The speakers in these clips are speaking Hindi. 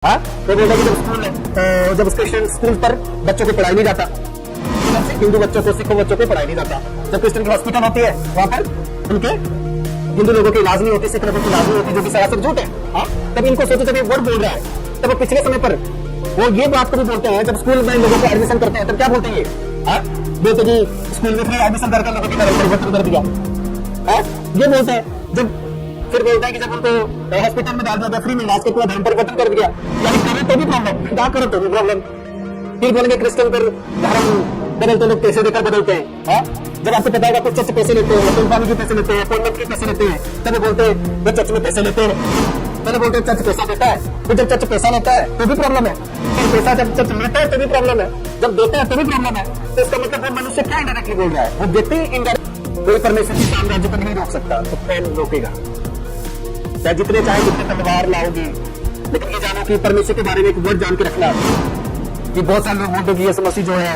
हाँ तो बोलता है कि जब क्रिश्चियन स्कूल पर बच्चों को पढ़ाई नहीं जाता, हिंदू बच्चों को, सिखों बच्चों को पढ़ाई नहीं जाता। जब क्रिश्चियन की हॉस्पिटल होती है वहां पर उनके हिंदू लोगों की इलाज नहीं होती, सिख लोगों की इलाज नहीं होती, जो कि सरासर झूठ है। हाँ तब इनको सोचो, जब ये वर्ड बोल रहा है तब पिछले समय पर वो ये बात कभी बोलते हैं, जब स्कूल में लोगों को एडमिशन करते हैं तब क्या बोलते हैं, बोलते कि स्कूल में फ्री एडमिशन करके लोगों की परिवर्तन कर दिया। ये बोलते हैं। जब फिर बोलता है कि जब उनको हॉस्पिटल में डाल दिया फ्री में इलाज के पूरा धर्म परिवर्तन कर दिया, यानी करो तो भी प्रॉब्लम, ना करो तो भी प्रॉब्लम। फिर बोलेंगे क्रिश्चियन पर धर्म बदलते लोग पैसे देकर बदलते हैं। जब आपको पता होगा कुछ चर्च पैसे लेते हैं, कुर्बानी के पैसे लेते हैं, कॉन्वेंट के पैसे लेते हैं, तब बोलते हैं वो चर्च में पैसे लेते हैं। पहले बोलते हैं चर्च पैसा देता है, फिर जब चर्च पैसा लेता है तो भी प्रॉब्लम है, फिर पैसा जब चर्च लेता है तो भी प्रॉब्लम है, जब देते हैं तो भी प्रॉब्लम है। तो इसका मतलब वो मनुष्य क्या इंडायरेक्टली बोल रहा है, वो व्यक्ति इंडायरेक्ट कोई परमेश्वर की साम्राज्य को नहीं रोक सकता, तो फैन रोकेगा। चाहे जितने चाहे जितने तलवार लाओगी, लेकिन ये जानो कि परमेश्वर के बारे में एक वर्ड जान के रखना कि बहुत सारे लोग बोलते हैं कि यीशु मसीह जो है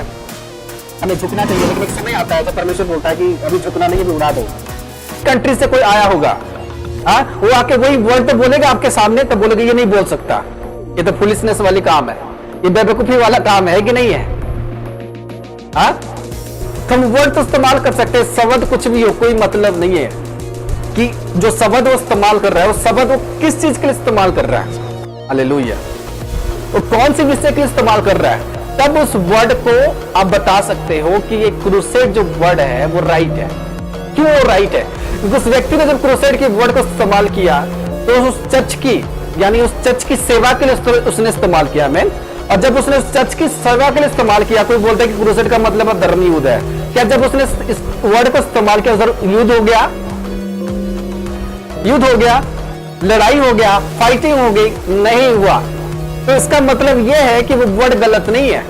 हमें झुकना चाहिए, लेकिन एक समय आता है जब परमेश्वर बोलता है कि अभी झुकना नहीं, अभी उड़ा दो। कंट्री से कोई आया होगा, वो आके वही वर्ड तो बोलेगा आपके सामने, तो बोलेगा ये नहीं बोल सकता, ये तो पुलिसनेस वाली काम है, ये बेवकूफी वाला काम है कि नहीं है। तो हम वर्ड तो इस्तेमाल कर सकते हैं, शब्द कुछ भी हो, कोई मतलब नहीं है कि जो शब्द वो इस्तेमाल कर रहा है, वो शब्द वो किस चीज के लिए इस्तेमाल कर रहा है। हालेलुया। वो कौन सी विषय के लिए इस्तेमाल कर रहा है, तब उस वर्ड को आप बता सकते हो कि ये क्रूसेड जो वर्ड है वो राइट है। क्यों वो राइट है? क्योंकि उस व्यक्ति ने जब क्रूसेड के वर्ड को इस्तेमाल किया तो उस चर्च की, यानी उस चर्च की सेवा के लिए उसने इस्तेमाल किया। मैन, और जब उसने उस चर्च की सेवा के लिए इस्तेमाल किया, कोई बोलता है कि क्रूसेड का मतलब धर्म युद्ध है, क्या जब उसने इस वर्ड को इस्तेमाल किया युद्ध हो गया? युद्ध हो गया, लड़ाई हो गया, फाइटिंग हो गई? नहीं हुआ। तो इसका मतलब यह है कि वो वर्ड गलत नहीं है,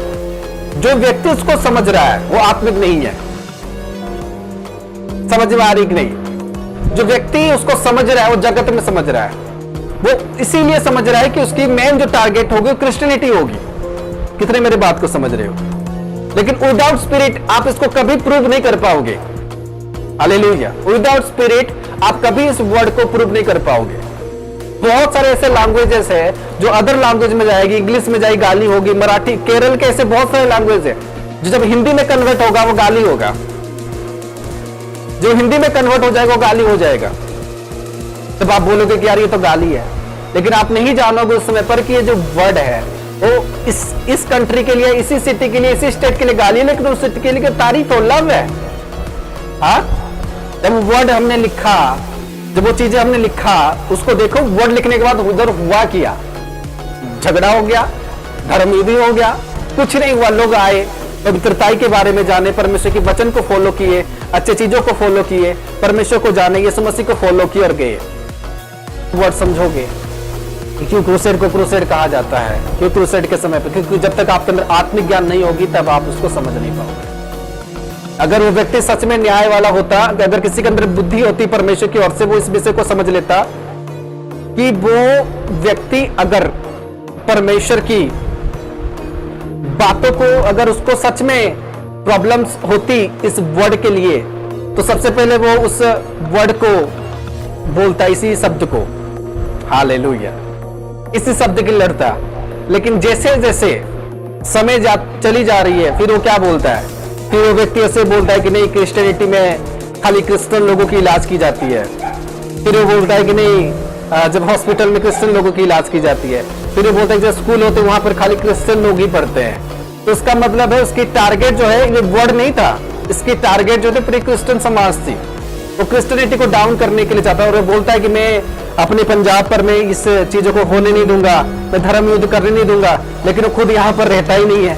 जो व्यक्ति उसको समझ रहा है वो आत्मिक नहीं है। समझ में आ रही कि नहीं? जो व्यक्ति उसको समझ रहा है वो जगत में समझ रहा है, वो इसीलिए समझ रहा है कि उसकी मेन जो टारगेट होगी वो क्रिश्चियनिटी होगी। कितने मेरे बात को समझ रहे हो? लेकिन विदाउट स्पिरिट आप इसको कभी प्रूव नहीं कर पाओगे। हालेलुया। विदाउट स्पिरिट आप कभी इस वर्ड को प्रूव नहीं कर पाओगे। बहुत सारे ऐसे लैंग्वेजेस है जो अदर लैंग्वेज में जाएगी, इंग्लिश में जाएगी गाली होगी, मराठी, केरल के ऐसे बहुत सारे लैंग्वेज है जो जब हिंदी में कन्वर्ट होगा वो गाली होगा, जो हिंदी में कन्वर्ट हो जाएगा वो गाली हो जाएगा। तब आप बोलोगे कि यार ये तो गाली है, लेकिन आप नहीं जानोगे उस समय पर कि ये जो वर्ड है वो इस कंट्री के लिए, इसी सिटी के लिए, इसी स्टेट के लिए गाली है, लेकिन उस सिटी के लिए तारीफ हो, लव है। जब वर्ड हमने लिखा, जब वो चीजें हमने लिखा, उसको देखो वर्ड लिखने के बाद उधर हुआ किया, झगड़ा हो गया, धर्मयुद्ध हो गया, कुछ नहीं हुआ। लोग आए, पवित्रताई के बारे में जाने, परमेश्वर के वचन को फॉलो किए, अच्छे चीजों को फॉलो किए, परमेश्वर को जाने, यीशु मसीह को फॉलो किए और गए। वर्ड समझोगे क्यों क्रूसेड को क्रूसेड कहा जाता है? क्यों क्रूसेड के समय पर? क्योंकि जब तक आपके अंदर आत्मिक ज्ञान नहीं होगी तब आप उसको समझ नहीं पाओगे। अगर वो व्यक्ति सच में न्याय वाला होता, अगर किसी के अंदर बुद्धि होती परमेश्वर की ओर से, वो इस विषय को समझ लेता कि वो व्यक्ति अगर परमेश्वर की बातों को, अगर उसको सच में प्रॉब्लम्स होती इस वर्ड के लिए, तो सबसे पहले वो उस वर्ड को बोलता, इसी शब्द को, हालेलुया, इसी शब्द की लड़ता। लेकिन जैसे जैसे समय चली जा रही है, फिर वो क्या बोलता है? फिर वो व्यक्ति ऐसे बोलता है कि नहीं, क्रिश्चियनिटी में खाली क्रिश्चियन लोगों की इलाज की जाती है। फिर वो बोलता है कि नहीं, जब हॉस्पिटल में क्रिश्चियन लोगों की इलाज की जाती है। फिर वो बोलता है कि जब स्कूल होते वहां पर खाली क्रिश्चियन लोग ही पढ़ते हैं। तो इसका मतलब है उसकी टारगेट जो है, ये वर्ड नहीं था, इसकी टारगेट जो है प्री क्रिश्चियन समाज थी। वो क्रिश्चियनिटी को डाउन करने के लिए चाहता है, और वो बोलता है कि मैं अपने पंजाब पर मैं इस चीजों को होने नहीं दूंगा, मैं धर्म युद्ध करने नहीं दूंगा, लेकिन वो खुद यहाँ पर रहता ही नहीं है।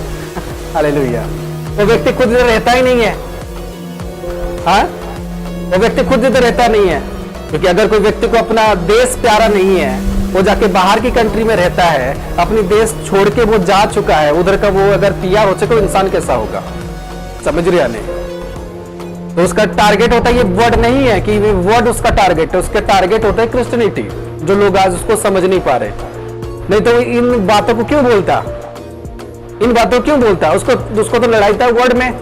हालेलुया। वो व्यक्ति खुद इधर रहता ही नहीं है। वो व्यक्ति खुद इधर रहता नहीं है, क्योंकि अगर कोई व्यक्ति को अपना देश प्यारा नहीं है, वो जाके बाहर की कंट्री में रहता है, अपनी देश छोड़ के वो जा चुका है, उधर का वो अगर तैयार हो सके, इंसान कैसा होगा? समझ रहे नहीं? तो उसका टारगेट होता है, ये वर्ड नहीं है कि वर्ड उसका टारगेट है, उसका टारगेट होता है क्रिश्चियनिटी, जो लोग आज उसको समझ नहीं पा रहे। नहीं तो इन बातों को क्यों बोलता, इन बातों क्यों बोलता? उसको तो लड़ाई था वर्ड में,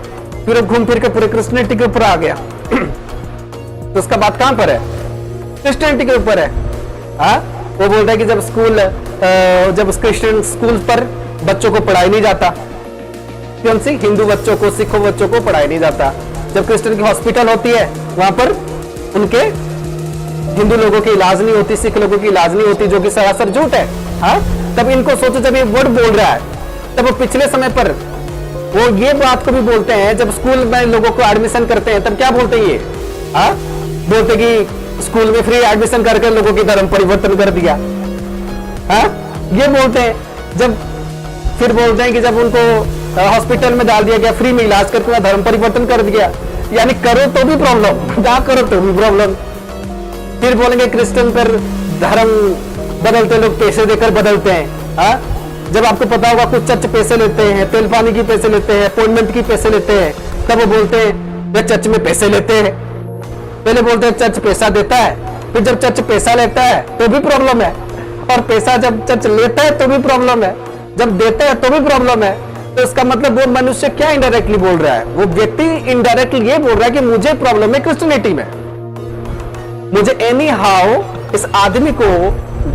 फिर घूम फिर के पूरे क्रिश्चियनिटी के ऊपर आ गया। तो उसका बात कहां पर है? क्रिश्चियनिटी के ऊपर है। वो बोलता है कि जब स्कूल जब क्रिश्चियन स्कूल पर बच्चों को पढ़ाई नहीं जाता, कौन सी हिंदू बच्चों को, सिखों बच्चों को पढ़ाई नहीं जाता। जब क्रिश्चियन की हॉस्पिटल होती है वहां पर उनके हिंदू लोगों की इलाज नहीं होती, सिख लोगों की इलाज नहीं होती, जो कि सरासर झूठ है। हाँ, तब इनको सोचो, जब ये वर्ड बोल रहा है तब वो पिछले समय पर वो ये बात को भी बोलते हैं, जब स्कूल में लोगों को एडमिशन करते हैं तब क्या बोलते हैं ये? हाँ, बोलते कि स्कूल में फ्री एडमिशन करके लोगों की धर्म परिवर्तन कर दिया। हाँ, ये बोलते हैं। जब फिर बोलते हैं कि जब उनको हॉस्पिटल में डाल दिया गया, फ्री में इलाज करके धर्म परिवर्तन कर दिया। यानी करो तो भी प्रॉब्लम, ना करो तो भी प्रॉब्लम। फिर बोलेंगे क्रिश्चियन पर धर्म बदलते लोग पैसे देकर बदलते हैं। हाँ, जब आपको पता होगा कुछ चर्च पैसे लेते हैं, तेल पानी की पैसे लेते हैं, अपॉइंटमेंट की पैसे लेते हैं, तब वो बोलते हैं वे चर्च में पैसे लेते हैं। पहले बोलते हैं चर्च पैसा देता है, फिर जब चर्च पैसा लेता है तो भी प्रॉब्लम है, और पैसा जब चर्च लेता है तो भी प्रॉब्लम है, जब देता है तो भी प्रॉब्लम है। तो इसका मतलब वो मनुष्य क्या इनडायरेक्टली बोल रहा है? वो व्यक्ति इनडायरेक्टली ये बोल रहा है कि मुझे प्रॉब्लम है क्रिश्चियनिटी में, मुझे एनी हाउ इस आदमी को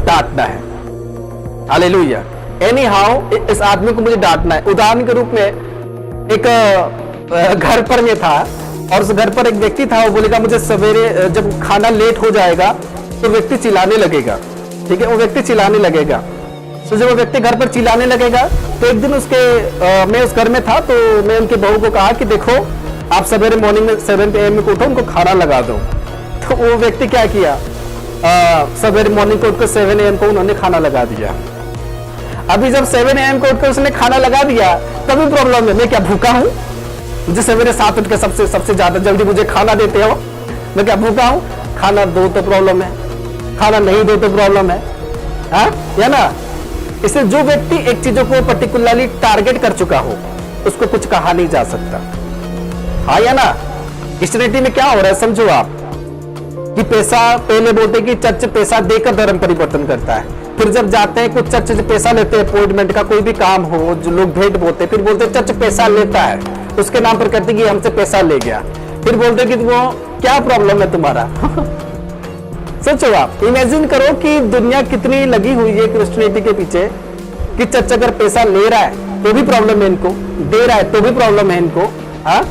डांटना है। हालेलुया, एनी हाउ इस आदमी को मुझे डांटना है। उदाहरण के रूप में एक घर पर में था, और उस घर पर एक व्यक्ति था, वो बोलेगा मुझे सवेरे जब खाना लेट हो जाएगा तो व्यक्ति चिल्लाने लगेगा। ठीक है, वो व्यक्ति चिल्लाने लगेगा। तो जब वो व्यक्ति घर पर चिल्लाने लगेगा तो एक दिन मैं उस घर में था, तो मैं उनके बहू को कहा कि देखो आप सवेरे मॉर्निंग में 7 AM में उठो, उनको खाना लगा दो। तो वो व्यक्ति क्या किया, सवेरे मॉर्निंग को उठकर 7 AM को उन्होंने खाना लगा दिया। अभी जब 7 AM को उठकर उसने खाना लगा दिया तभी प्रॉब्लम है। मैं क्या भूखा हूँ? मुझे सवेरे 7 उठ के सबसे ज्यादा जल्दी मुझे खाना देते हो, मैं क्या भूखा हूँ? खाना दो तो प्रॉब्लम है, खाना नहीं दो तो प्रॉब्लम है। हाँ, या ना? इससे जो व्यक्ति एक चीजों को पर्टिकुलरली टारगेट कर चुका हो उसको कुछ कहा नहीं जा सकता। हाँ या ना? क्रिश्चियनिटी में क्या हो रहा है समझो आप, कि पैसा, पहले बोलते कि चर्च पैसा देकर धर्म परिवर्तन करता है, फिर जब जाते हैं कुछ चर्च पैसा लेते हैं, अपॉइंटमेंट का कोई भी काम हो, जो लोग भेंट बोलते हैं, फिर बोलते हैं चर्च पैसा लेता है, उसके नाम पर कहते हैं कि हमसे पैसा ले गया। फिर बोलते हैं कि वो क्या प्रॉब्लम है तुम्हारा? सोचो आप, इमेजिन करो कि दुनिया कितनी लगी हुई है क्रिश्चियनिटी के पीछे, कि चर्च अगर पैसा ले रहा है तो भी प्रॉब्लम है इनको, दे रहा है तो भी प्रॉब्लम है इनको। हाँ,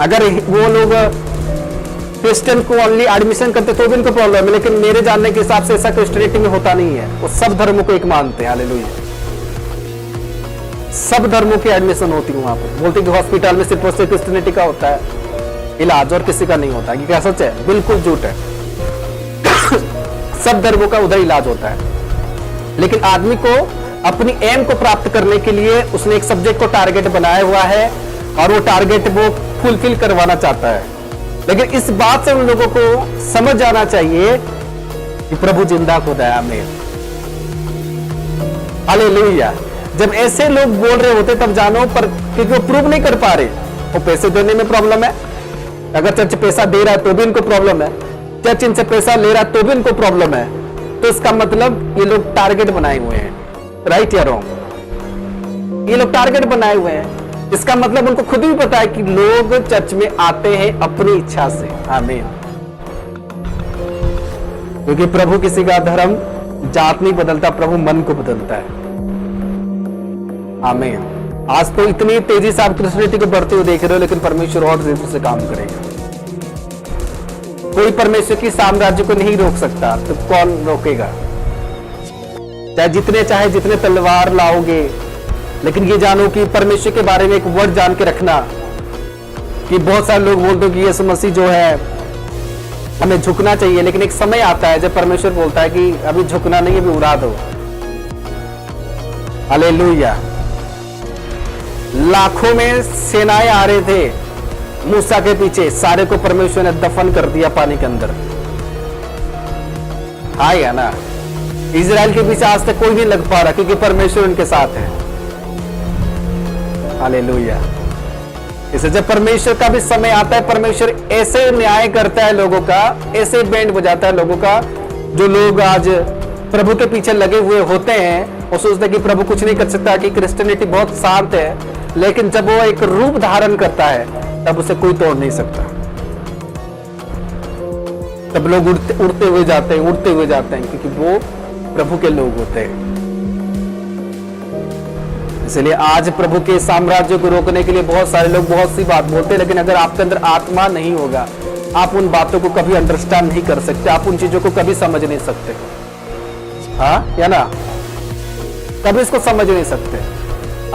अगर वो लोग क्रिश्चियन को ओनली एडमिशन करते तो भी इनको प्रॉब्लम है, लेकिन मेरे जानने के हिसाब से ऐसा क्रिश्चियनिटी में होता नहीं है। वो सब धर्मों को एक मानते हैं। हालेलुया, सब धर्मों की एडमिशन होती है वहां पर। बोलते कि हॉस्पिटल में सिर्फ और सिर्फ क्रिश्चियनिटी का होता है इलाज, और किसी का नहीं होता। कि क्या सच है? बिल्कुल झूठ है। सब धर्मों का उधर इलाज होता है, लेकिन आदमी को अपनी एम को प्राप्त करने के लिए उसने एक सब्जेक्ट को टारगेट बनाया हुआ है, और वो टारगेट वो फुलफिल करवाना चाहता है। लेकिन इस बात से उन लोगों को समझ जाना चाहिए कि प्रभु जिंदा खुदा है। आमीन, हालेलुया। जब ऐसे लोग बोल रहे होते तब जानो, पर क्योंकि वो प्रूव नहीं कर पा रहे, वो पैसे देने में प्रॉब्लम है। अगर चर्च पैसा दे रहा है तो भी इनको प्रॉब्लम है, चर्च इनसे पैसा ले रहा है तो भी इनको प्रॉब्लम है। तो इसका मतलब ये लोग टारगेट बनाए हुए हैं। राइट या रॉन्ग? ये लोग टारगेट बनाए हुए हैं। इसका मतलब उनको खुद भी पता है कि लोग चर्च में आते हैं अपनी इच्छा से। आमीन, क्योंकि प्रभु किसी का धर्म जात नहीं बदलता, प्रभु मन को बदलता है। आमीन। आज तो इतनी तेजी से आप क्रिश्चियनिटी को बढ़ते हुए देख रहे हो, लेकिन परमेश्वर और तेजी से काम करेगा। कोई परमेश्वर की साम्राज्य को नहीं रोक सकता, तो कौन रोकेगा? चाहे जितने तलवार लाओगे, लेकिन ये जानो कि परमेश्वर के बारे में एक वर्ड जान के रखना, कि बहुत सारे लोग बोलते हैं कि यीशु मसीह जो है हमें झुकना चाहिए, लेकिन एक समय आता है जब परमेश्वर बोलता है कि अभी झुकना नहीं, अभी उड़ा दो। हालेलुया। लाखों में सेनाएं आ रहे थे मूसा के पीछे, सारे को परमेश्वर ने दफन कर दिया पानी के अंदर। हाँ या ना? इजराइल के पीछे आज तक कोई नहीं लग पा रहा, क्योंकि परमेश्वर उनके साथ है। हालेलुया। इसे जब परमेश्वर का भी समय आता है, परमेश्वर ऐसे न्याय करता है लोगों का, ऐसे बैंड बजाता है लोगों का, जो लोग आज प्रभु के पीछे लगे हुए होते हैं और सोचते हैं कि प्रभु कुछ नहीं कर सकता, कि क्रिश्चियनिटी बहुत शांत है, लेकिन जब वो एक रूप धारण करता है तब उसे कोई तोड़ नहीं सकता। तब लोग उड़ते हुए जाते हैं, क्योंकि वो प्रभु के लोग होते हैं। इसलिए आज प्रभु के साम्राज्य को रोकने के लिए बहुत सारे लोग बहुत सी बात बोलते हैं, लेकिन अगर आपके अंदर आत्मा नहीं होगा, आप उन बातों को कभी अंडरस्टैंड नहीं कर सकते, आप उन चीजों को कभी समझ नहीं सकते। हाँ या ना, कभी इसको समझ नहीं सकते।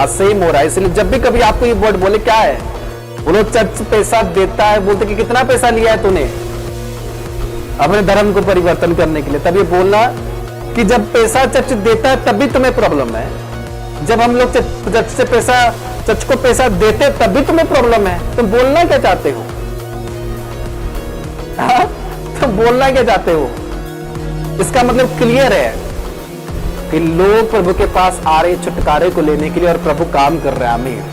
आज सेम हो रहा है। इसलिए जब भी कभी आपको ये वर्ड बोले, क्या है बोलो, चर्च पैसा देता है, बोलते कि कितना पैसा लिया है तूने अपने धर्म को परिवर्तन करने के लिए, तब ये बोलना कि जब पैसा चर्च देता है तब भी तुम्हें प्रॉब्लम है, जब हम लोग चर्च को पैसा देते तब भी तुम्हें प्रॉब्लम है। तुम बोलना क्या चाहते हो? हाँ? तुम बोलना क्या चाहते हो? इसका मतलब क्लियर है कि लोग प्रभु के पास आ रहे छुटकारे को लेने के लिए, और प्रभु काम कर रहे हैं। आमीन।